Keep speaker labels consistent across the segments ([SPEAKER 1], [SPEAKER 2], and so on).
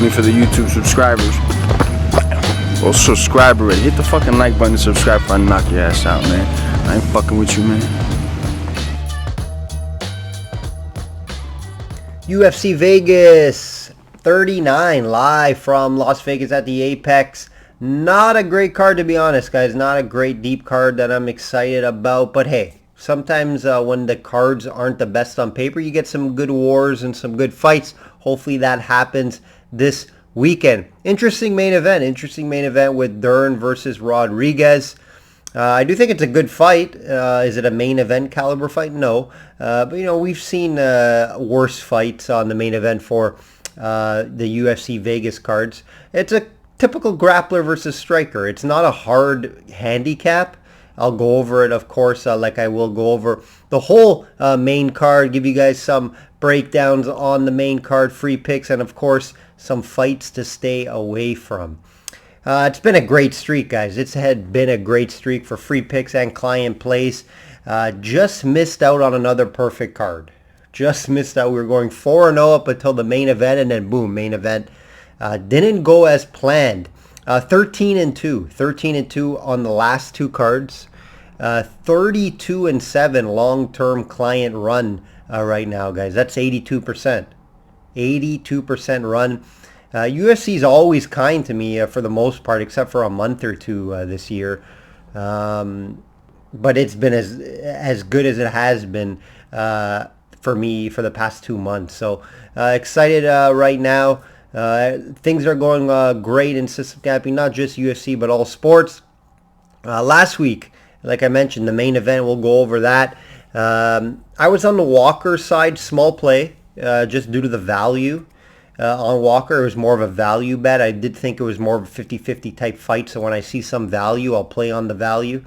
[SPEAKER 1] me for the YouTube subscribers. Well, subscribe already. Hit the fucking like button and subscribe before I knock your ass out, man. I ain't fucking with you, man.
[SPEAKER 2] UFC Vegas 39 live from Las Vegas at the Apex. Not a great card, to be honest, guys. Not a great deep card that I'm excited about. But hey, sometimes when the cards aren't the best on paper, you get some good wars and some good fights. Hopefully that happens this weekend. Interesting main event with Dern versus Rodriguez. I do think it's a good fight. Is it a main event caliber fight? No. But, you know, we've seen worse fights on the main event for the UFC Vegas cards. It's a typical grappler versus striker. It's not a hard handicap. I'll go over it, of course, like I will go over the whole main card, give you guys some breakdowns on the main card, free picks, and, of course, some fights to stay away from. It's been a great streak, guys. It's had been a great streak for free picks and client plays. Just missed out on another perfect card. Just missed out. We were going 4-0 up until the main event, and then boom, main event. Didn't go as planned. 13-2. 13-2 on the last two cards. 32-7 long-term client run right now, guys. That's 82%. 82% run. UFC is always kind to me for the most part, except for a month or two this year. But it's been as good as it has been for me for the past 2 months. So excited right now. Things are going great in system capping, not just UFC, but all sports. Last week, like I mentioned, the main event, we'll go over that. I was on the Walker side, small play, just due to the value. On Walker, it was more of a value bet. I did think it was more of a 50-50 type fight, so when I see some value, I'll play on the value.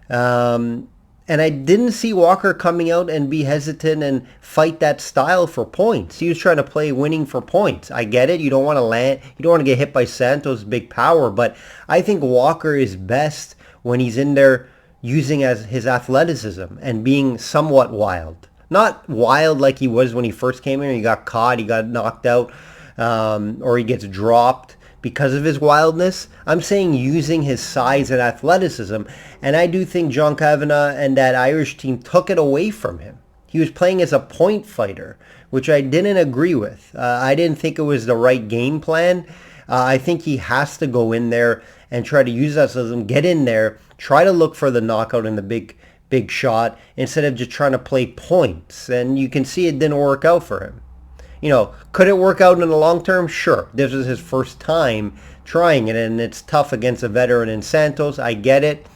[SPEAKER 2] And I didn't see Walker coming out and be hesitant and fight that style for points. He was trying to play winning for points. I get it. You don't want to land. You don't want to get hit by Santos' big power, but I think Walker is best when he's in there using as his athleticism and being somewhat wild. Not wild like he was when he first came in. He got caught, he got knocked out, or he gets dropped because of his wildness. I'm saying using his size and athleticism. And I do think John Kavanagh and that Irish team took it away from him. He was playing as a point fighter, which I didn't agree with. I didn't think it was the right game plan. I think he has to go in there and try to use athleticism, get in there, try to look for the knockout in the big shot instead of just trying to play points. And you can see it didn't work out for him. You know, could it work out in the long term? Sure. This was his first time trying it, and it's tough against a veteran in Santos. I get it.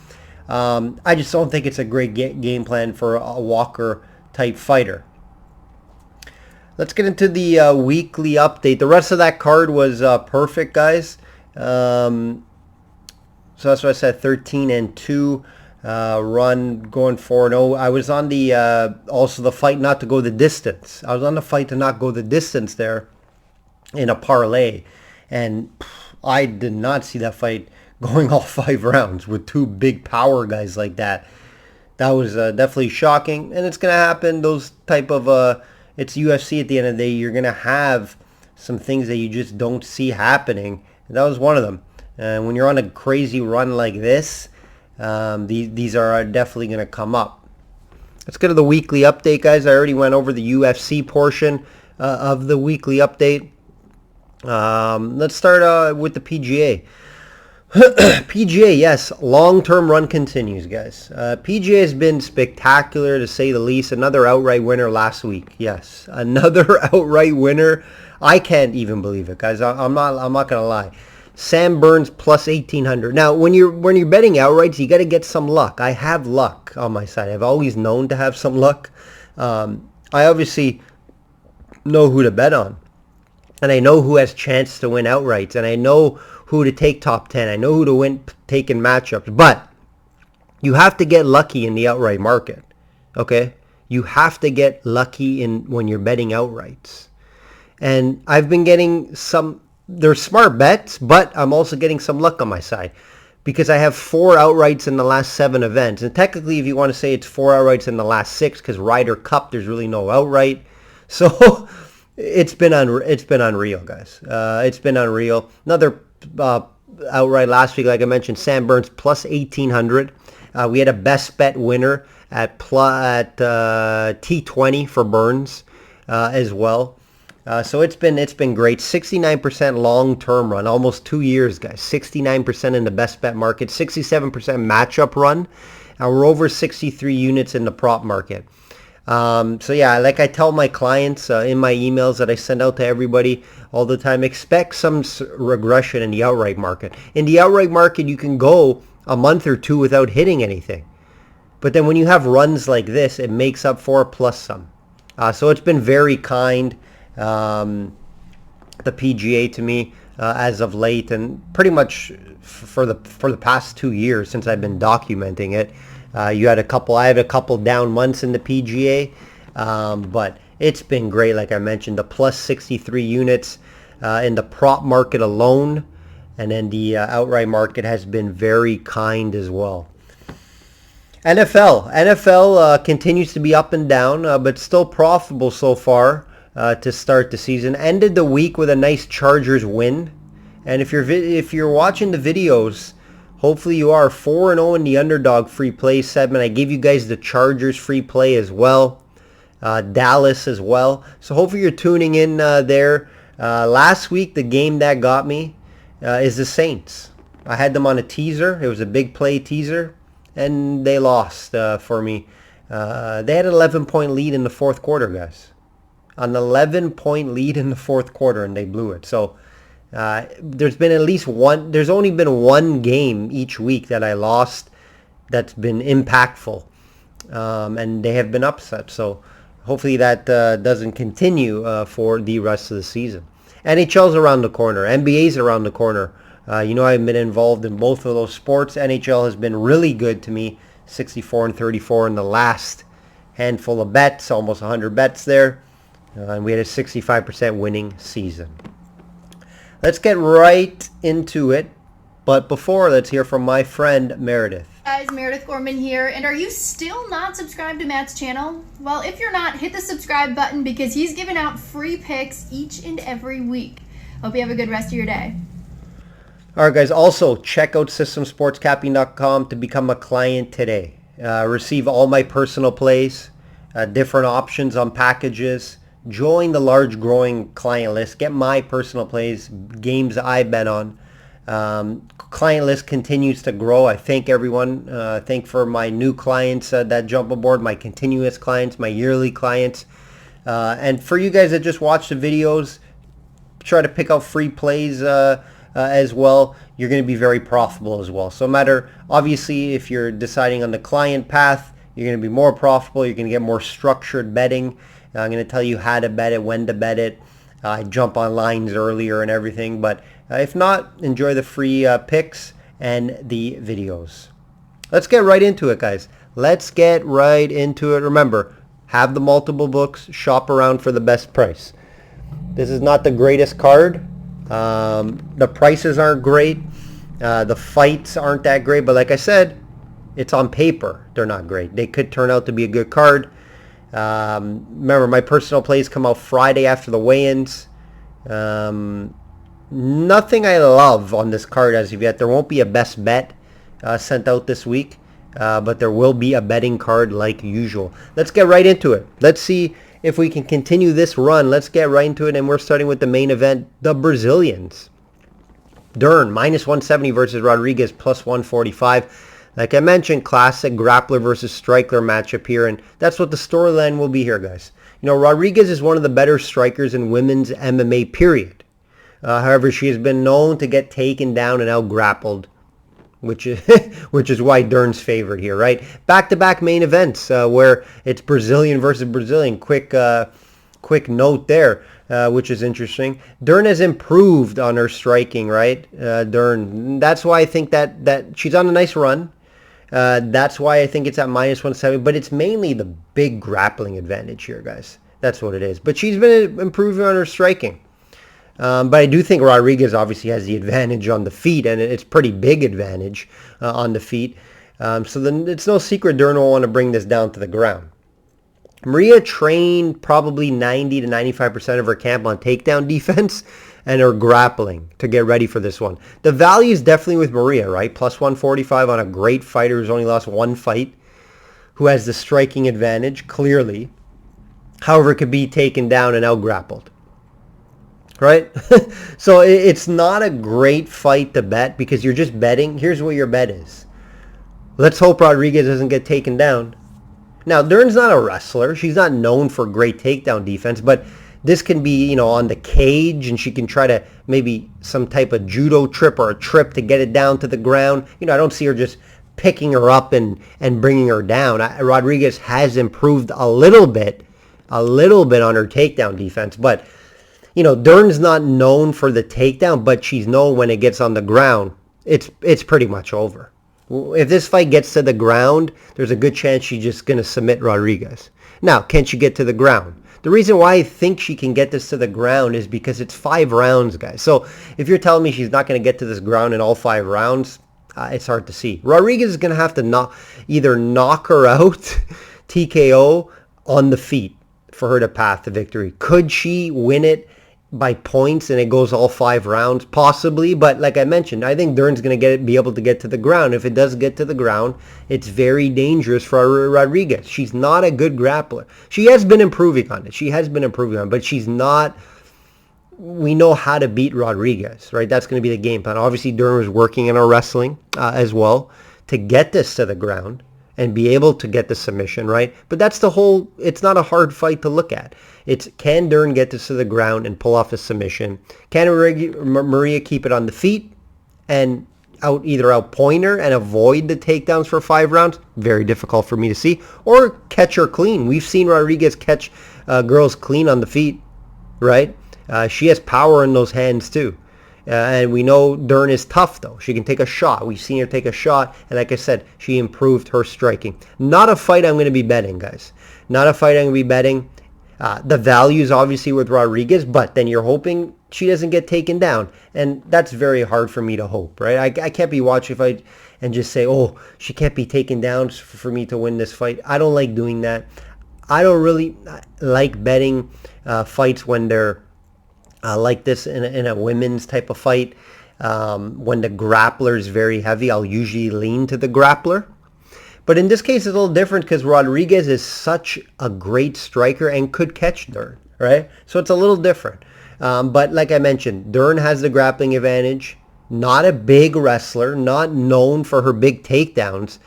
[SPEAKER 2] I just don't think it's a great game plan for a Walker type fighter. Let's get into the weekly update. The rest of that card was perfect, guys. So that's why I said 13-2. Run going 4-0. I was on the also the fight not to go the distance. I was on the fight to not go the distance there in a parlay, and I did not see that fight going all 5 rounds with two big power guys like that. That was definitely shocking, and it's gonna happen. Those type of it's UFC at the end of the day. You're gonna have some things that you just don't see happening, and that was one of them. And when you're on a crazy run like this, these are definitely going to come up. Let's go to the weekly update, guys. I already went over the UFC portion of the weekly update. Let's start with the PGA. PGA, yes, long-term run continues, guys. PGA has been spectacular, to say the least. Another outright winner last week. Yes, another outright winner. I can't even believe it, guys. I'm not going to lie. Sam Burns plus 1,800. Now, when you're betting outrights, you got to get some luck. I have luck on my side. I've always known to have some luck. I obviously know who to bet on, and I know who has chance to win outrights, and I know who to take top 10. I know who to win taking matchups. But you have to get lucky in the outright market. Okay, you have to get lucky when you're betting outrights, and I've been getting some. They're smart bets, but I'm also getting some luck on my side because I have 4 outrights in the last 7 events. And technically, if you want to say it's 4 outrights in the last 6, because Ryder Cup, there's really no outright. So It's been unreal, guys. It's been unreal. Another outright last week, like I mentioned, Sam Burns plus 1,800. We had a best bet winner at T20 for Burns as well. So it's been great. 69% long-term run, almost 2 years, guys. 69% in the best bet market, 67% matchup run. We're over 63 units in the prop market. So yeah, like I tell my clients in my emails that I send out to everybody all the time, expect some regression in the outright market. In the outright market, you can go a month or two without hitting anything. But then when you have runs like this, it makes up for plus some. So it's been very kind, the PGA to me as of late, and pretty much for the past 2 years since I've been documenting it. I had a couple down months in the PGA, but it's been great. Like I mentioned, the plus 63 units in the prop market alone, and then the outright market has been very kind as well. NFL continues to be up and down, but still profitable so far to start the season. Ended the week with a nice Chargers win, and if you're watching the videos, hopefully you are 4-0 in the underdog free play segment. I gave you guys the Chargers free play as well, Dallas as well. So hopefully you're tuning in there. Last week the game that got me is the Saints. I had them on a teaser. It was a big play teaser, and they lost for me. They had an 11-point lead in the fourth quarter, guys. An 11-point lead in the fourth quarter, and they blew it. So there's only been one game each week that I lost that's been impactful, and they have been upset. So hopefully that doesn't continue for the rest of the season. NHL's around the corner. NBA's around the corner. I've been involved in both of those sports. NHL has been really good to me, 64-34 in the last handful of bets, almost 100 bets there, and we had a 65% winning season. Let's get right into it, but before, let's hear from my friend Meredith.
[SPEAKER 3] Guys, Meredith Gorman here, and are you still not subscribed to Matt's channel? Well, if you're not, hit the subscribe button because he's giving out free picks each and every week. Hope you have a good rest of your day.
[SPEAKER 2] All right, guys. Also, check out systemsportscapping.com to become a client today. Receive all my personal plays, different options on packages. Join the large growing client list. Get my personal plays, games I bet on. Client list continues to grow. I thank everyone. Thank for my new clients that jump aboard, my continuous clients, my yearly clients. And for you guys that just watch the videos, try to pick out free plays as well. You're going to be very profitable as well. So no matter, obviously, if you're deciding on the client path, you're going to be more profitable. You're going to get more structured betting. I'm going to tell you how to bet it, when to bet it. I jump on lines earlier and everything. But if not, enjoy the free picks and the videos. Let's get right into it, guys. Let's get right into it. Remember, have the multiple books. Shop around for the best price. This is not the greatest card. The prices aren't great. The fights aren't that great. But like I said, it's on paper. They're not great. They could turn out to be a good card. Remember, my personal plays come out Friday after the weigh-ins. Nothing I love on this card as of yet. There won't be a best bet sent out this week, but there will be a betting card like usual. Let's get right into it. Let's see if we can continue this run. Let's get right into it, and we're starting with the main event, the Brazilians. Dern, minus 170 versus Rodriguez, plus 145. Like I mentioned, classic grappler versus striker matchup here, and that's what the storyline will be here, guys. Rodriguez is one of the better strikers in women's MMA, period. However, she has been known to get taken down and out-grappled, which is why Dern's favorite here, right? Back-to-back main events where it's Brazilian versus Brazilian. Quick note there, which is interesting. Dern has improved on her striking, right? Dern. That's why I think that she's on a nice run. That's why I think it's at minus 170, but it's mainly the big grappling advantage here, guys. That's what it is. But she's been improving on her striking. But I do think Rodriguez obviously has the advantage on the feet, and it's pretty big advantage on the feet. So then it's no secret Dern will want to bring this down to the ground. Maria trained probably 90 to 95% of her camp on takedown defense and her grappling to get ready for this one. The value is definitely with Maria, right? Plus 145 on a great fighter who's only lost one fight, who has the striking advantage, clearly. However, could be taken down and out-grappled. Right? So it's not a great fight to bet because you're just betting. Here's what your bet is. Let's hope Rodriguez doesn't get taken down. Now, Dern's not a wrestler. She's not known for great takedown defense, but this can be, on the cage, and she can try to maybe some type of judo trip or a trip to get it down to the ground. I don't see her just picking her up and bringing her down. Rodriguez has improved a little bit on her takedown defense, but Dern's not known for the takedown, but she's known when it gets on the ground, it's pretty much over. If this fight gets to the ground, there's a good chance she's just going to submit Rodriguez. Now, can she get to the ground? The reason why I think she can get this to the ground is because it's 5 rounds, guys. So if you're telling me she's not going to get to this ground in all 5 rounds, it's hard to see. Rodriguez is going to have to either knock her out, TKO, on the feet for her to path to victory. Could she win it by points and it goes all 5 rounds? Possibly, but like I mentioned, I think Dern's going to be able to get to the ground. If it does get to the ground, it's very dangerous for Rodriguez. She's not a good grappler. She has been improving on it. But she's not. We know how to beat Rodriguez, right? That's going to be the game plan. Obviously, Dern was working in her wrestling as well to get this to the ground and be able to get the submission, right? But that's it's not a hard fight to look at. It's, can Dern get this to the ground and pull off a submission? Can Maria keep it on the feet and either outpoint her and avoid the takedowns for 5 rounds? Very difficult for me to see. Or catch her clean. We've seen Rodriguez catch girls clean on the feet, right? She has power in those hands too. And we know Dern is tough, though. She can take a shot. We've seen her take a shot. And like I said, she improved her striking. Not a fight I'm going to be betting, guys. Not a fight I'm going to be betting. The value is obviously with Rodriguez, but then you're hoping she doesn't get taken down. And that's very hard for me to hope, right? I can't be watching a fight and just say, oh, she can't be taken down for me to win this fight. I don't like doing that. I don't really like betting fights when they're like this in a women's type of fight. When the grappler is very heavy, I'll usually lean to the grappler. But in this case, it's a little different because Rodriguez is such a great striker and could catch Dern, right? So it's a little different. But like I mentioned, Dern has the grappling advantage. Not a big wrestler, not known for her big takedowns.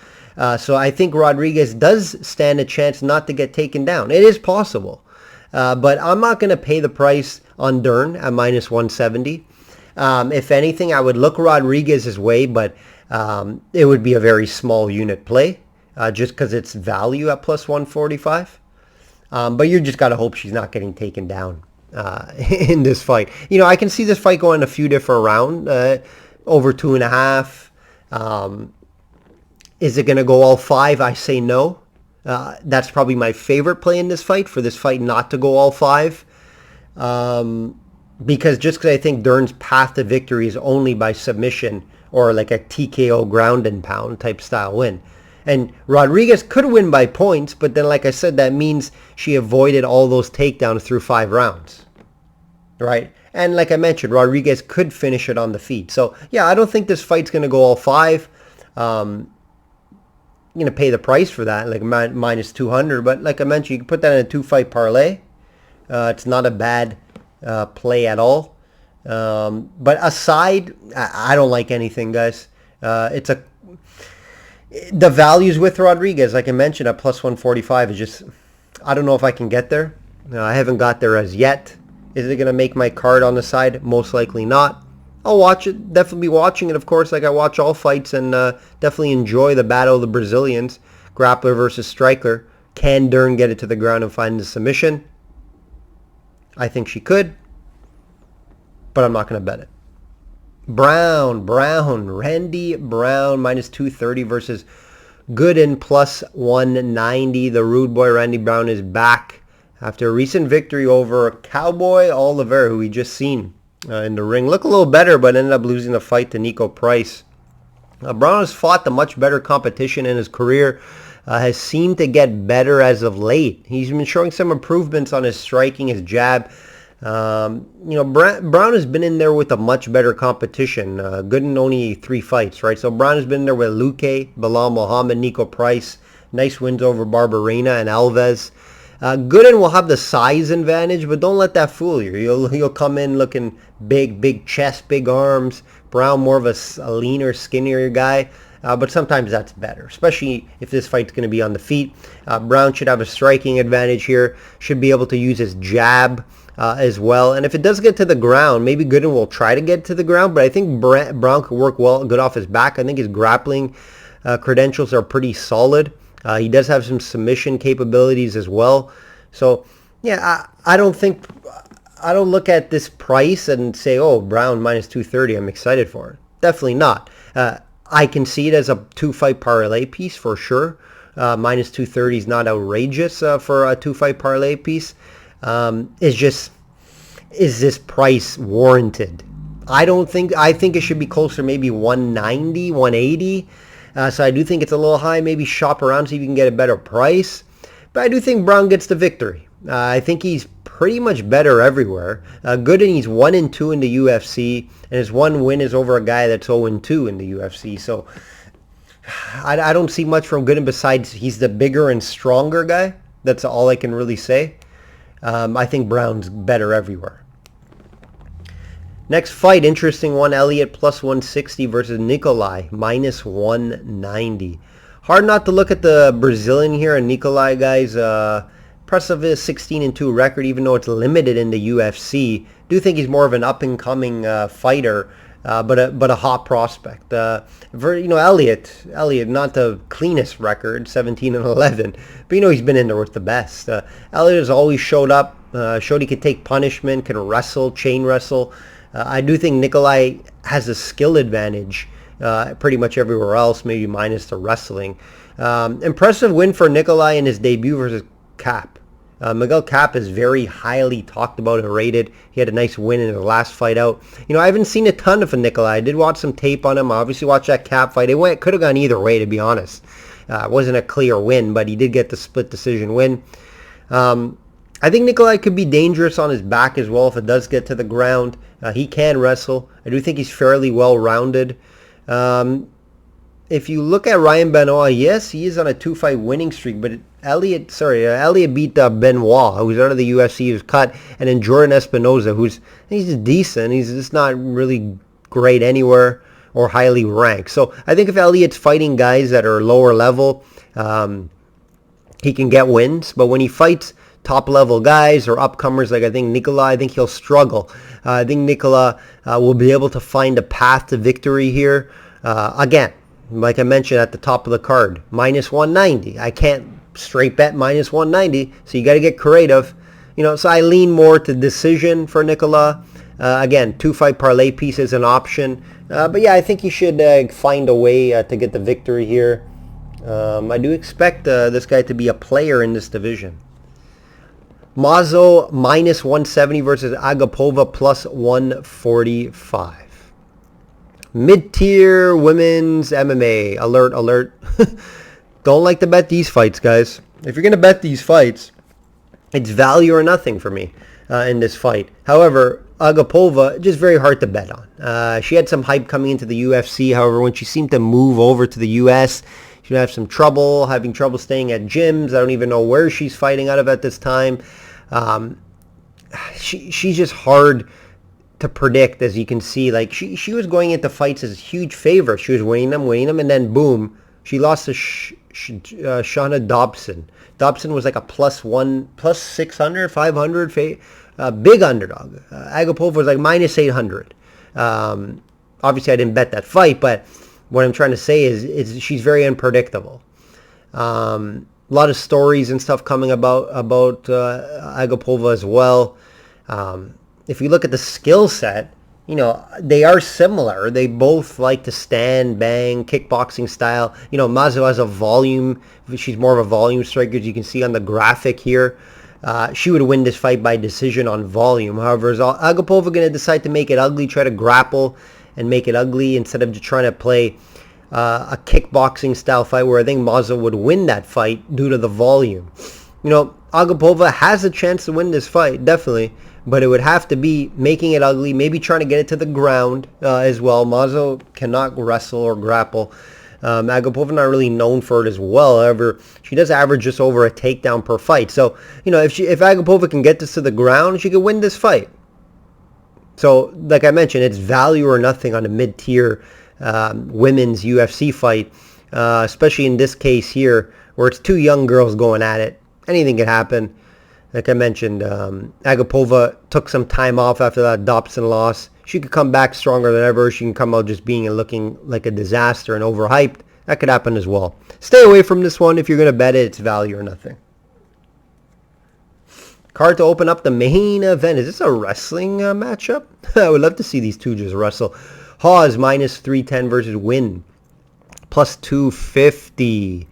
[SPEAKER 2] So I think Rodriguez does stand a chance not to get taken down. It is possible. But I'm not going to pay the price on Dern at minus 170. If anything, I would look Rodriguez's way, but it would be a very small unit play just because it's value at plus 145. But you just got to hope she's not getting taken down in this fight. I can see this fight going a few different rounds, over 2.5. Is it going to go all 5? I say no. That's probably my favorite play in this fight, for this fight not to go all 5. Because I think Dern's path to victory is only by submission or like a TKO ground and pound type style win. And Rodriguez could win by points, but then like I said, that means she avoided all those takedowns through 5 rounds. Right? And like I mentioned, Rodriguez could finish it on the feet. So yeah, I don't think this fight's going to go all 5. I'm going to pay the price for that, like minus 200. But like I mentioned, you can put that in a 2-fight parlay. It's not a bad play at all. But aside, I don't like anything, guys. The values with Rodriguez, like I mentioned, at plus 145 is just, I don't know if I can get there. I haven't got there as yet. Is it going to make my card on the side? Most likely not. I'll watch it. Definitely be watching it, of course, like I watch all fights, and definitely enjoy the battle of the Brazilians. Grappler versus striker. Can Dern get it to the ground and find the submission? I think she could, but I'm not going to bet it. Randy Brown, minus 230 versus Gooden, plus 190. The rude boy Randy Brown is back after a recent victory over Cowboy Oliveira, who we just seen in the ring. Look a little better, but ended up losing the fight to Nico Price. Brown has fought the much better competition in his career. has seemed to get better as of late. He's been showing some improvements on his striking, his jab. Brown has been in there with a much better competition. Good in only 3 fights, right? So Brown has been there with Luque, Bilal Muhammad, Nico Price. Nice wins over Barberena and Alves. Gooden will have the size advantage, but don't let that fool you. He'll come in looking big chest, big arms. Brown more of a leaner, skinnier guy. But sometimes that's better, especially if this fight's going to be on the feet. Brown should have a striking advantage here. Should be able to use his jab as well. And if it does get to the ground, maybe Gooden will try to get to the ground, but I think Brown could work good off his back. I think his grappling credentials are pretty solid. He does have some submission capabilities as well. So, yeah, I don't look at this price and say, oh, Brown minus 230, I'm excited for it. Definitely not. I can see it as a 2-fight parlay piece for sure. Minus 230 is not outrageous for a 2-fight parlay piece. It's just, is this price warranted? I think it should be closer, maybe 190, 180. So I do think it's a little high. Maybe shop around, see if you can get a better price. But I do think Brown gets the victory. I think he's pretty much better everywhere. Good, and he's 1-2 in the UFC, and his one win is over a guy that's 0-2 in the UFC. So I don't see much from Gooden besides he's the bigger and stronger guy. That's all I can really say. I think Brown's better everywhere. Next fight, interesting one. Elliott plus 160 versus Nikolai minus 190. Hard not to look at the Brazilian here, and Nikolai, guys. Impressive 16-2 record, even though it's limited in the UFC. Do think he's more of an up-and-coming fighter, but a hot prospect. Elliott, not the cleanest record, 17-11, but he's been in there with the best. Elliott has always showed up, showed he could take punishment, can wrestle, chain wrestle. I do think Nikolai has a skill advantage pretty much everywhere else, maybe minus the wrestling. Impressive win for Nikolai in his debut versus Cap. Miguel Cap is very highly talked about and rated. He had a nice win in the last fight out. I haven't seen a ton of Nikolai. I did watch some tape on him. I obviously watched that Cap fight. It could have gone either way, to be honest. It wasn't a clear win, but he did get the split decision win. I think Nikolai could be dangerous on his back as well if it does get to the ground. He can wrestle. I do think he's fairly well-rounded. If you look at Ryan Benoit, yes, he is on a 2-fight winning streak, but Elliott beat Benoit, who's out of the UFC, he was cut, and then Jordan Espinoza, he's just decent. He's just not really great anywhere or highly ranked. So I think if Elliott's fighting guys that are lower level, he can get wins. But when he fights top-level guys or upcomers like I think Nikolai, I think he'll struggle. I think Nikolai will be able to find a path to victory here. Again, like I mentioned at the top of the card, minus 190. I can't straight bet minus 190, so you got to get creative. So I lean more to decision for Nikolai. Again, 2-fight parlay piece is an option. But yeah, I think he should find a way to get the victory here. I do expect this guy to be a player in this division. Mazo minus 170 versus Agapova plus 145. Mid-tier women's MMA. Alert. Don't like to bet these fights, guys. If you're going to bet these fights, it's value or nothing for me in this fight. However, Agapova, just very hard to bet on. She had some hype coming into the UFC. However, when she seemed to move over to the US, she would have having trouble staying at gyms. I don't even know where she's fighting out of at this time. She's just hard to predict, as you can see. Like she was going into fights as a huge favorite. She was winning them, and then boom, she lost to Shauna Dobson. Dobson was like a plus 600, 500, big underdog. Agapova was like minus 800. Obviously, I didn't bet that fight, but what I'm trying to say is she's very unpredictable. A lot of stories and stuff coming about Agapova as well. If you look at the skill set, they are similar. They both like to stand, bang, kickboxing style. Mazo has a volume. She's more of a volume striker, as you can see on the graphic here. She would win this fight by decision on volume. However, is Agapova going to decide to make it ugly, try to grapple and make it ugly instead of just trying to play a kickboxing style fight where I think Maza would win that fight due to the volume. Agapova has a chance to win this fight, definitely, but it would have to be making it ugly, maybe trying to get it to the ground as well. Maza cannot wrestle or grapple. Agapova not really known for it as well. However, she does average just over a takedown per fight. So, if Agapova can get this to the ground, she could win this fight. So, like I mentioned, it's value or nothing on a mid-tier women's UFC fight, especially in this case here, where it's two young girls going at it. Anything can happen. Like I mentioned, Agapova took some time off after that Dobson loss. She could come back stronger than ever. She can come out just being and looking like a disaster and overhyped. That could happen as well. Stay away from this one. If you're going to bet it, it's value or nothing. Card to open up the main event. Is this a wrestling matchup? I would love to see these two just wrestle. Hawes minus 310 versus Win plus 250.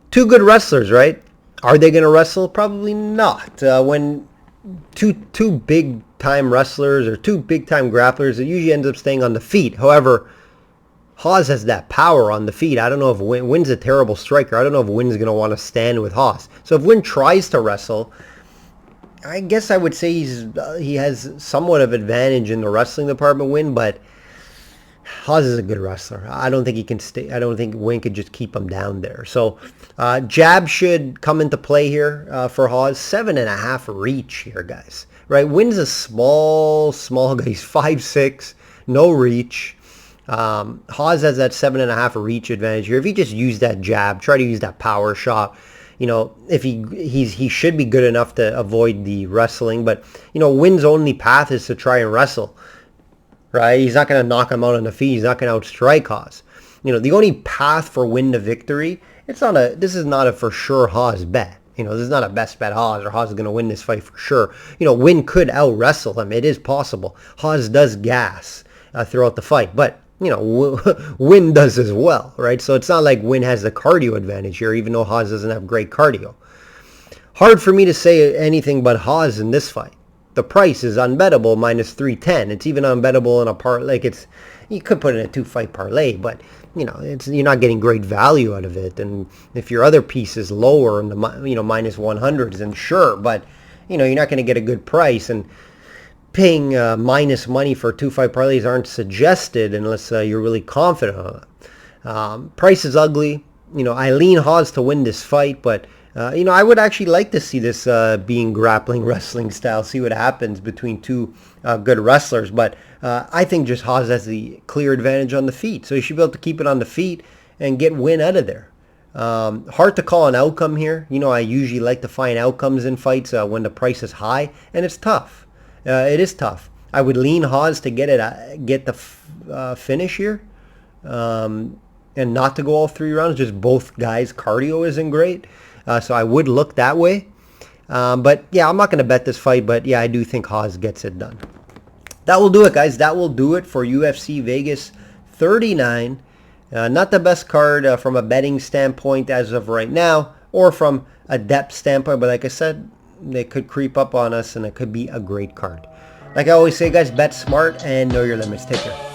[SPEAKER 2] Two good wrestlers, right? Are they going to wrestle? Probably not. When two big-time wrestlers or two big-time grapplers, it usually ends up staying on the feet. However, Hawes has that power on the feet. I don't know if Win's a terrible striker. I don't know if Win's going to want to stand with Hawes. So if Win tries to wrestle, I guess I would say he has somewhat of advantage in the wrestling department, Win, but Hawes is a good wrestler. I don't think he can stay. I don't think Win could just keep him down there. So jab should come into play here for Hawes. 7.5 reach here, guys. Right? Win's a small guy. He's 5'6", no reach. Hawes has that 7.5 reach advantage here. If he just use that jab, try to use that power shot, if he should be good enough to avoid the wrestling. But Win's only path is to try and wrestle. Right? He's not going to knock him out on the feet. He's not going to outstrike Hawes. The only path for Win to victory, this is not a for sure Hawes bet. This is not a best bet Hawes or Hawes is going to win this fight for sure. Win could out-wrestle him. It is possible. Hawes does gas throughout the fight, but Win does as well, right? So it's not like Win has the cardio advantage here, even though Hawes doesn't have great cardio. Hard for me to say anything but Hawes in this fight. The price is unbettable, minus 310. It's even unbettable in a part you could put in a 2-fight parlay, but you're not getting great value out of it. And if your other piece is lower in the minus 100s, then sure, but you're not going to get a good price. And paying minus money for 2-fight parlays aren't suggested unless you're really confident on it. Price is ugly. I lean Hawes to win this fight, but I would actually like to see this being grappling wrestling style, see what happens between two good wrestlers. But I think just Hawes has the clear advantage on the feet. So you should be able to keep it on the feet and get Win out of there. Hard to call an outcome here. I usually like to find outcomes in fights when the price is high, and it's tough. It is tough. I would lean Hawes to get the finish here. And not to go all 3 rounds. Just both guys' cardio isn't great. So I would look that way. But yeah, I'm not going to bet this fight. But yeah, I do think Hawes gets it done. That will do it, guys. That will do it for UFC Vegas 39. Not the best card from a betting standpoint as of right now, or from a depth standpoint. But like I said, they could creep up on us, and it could be a great card. Like I always say, guys, bet smart and know your limits. Take care.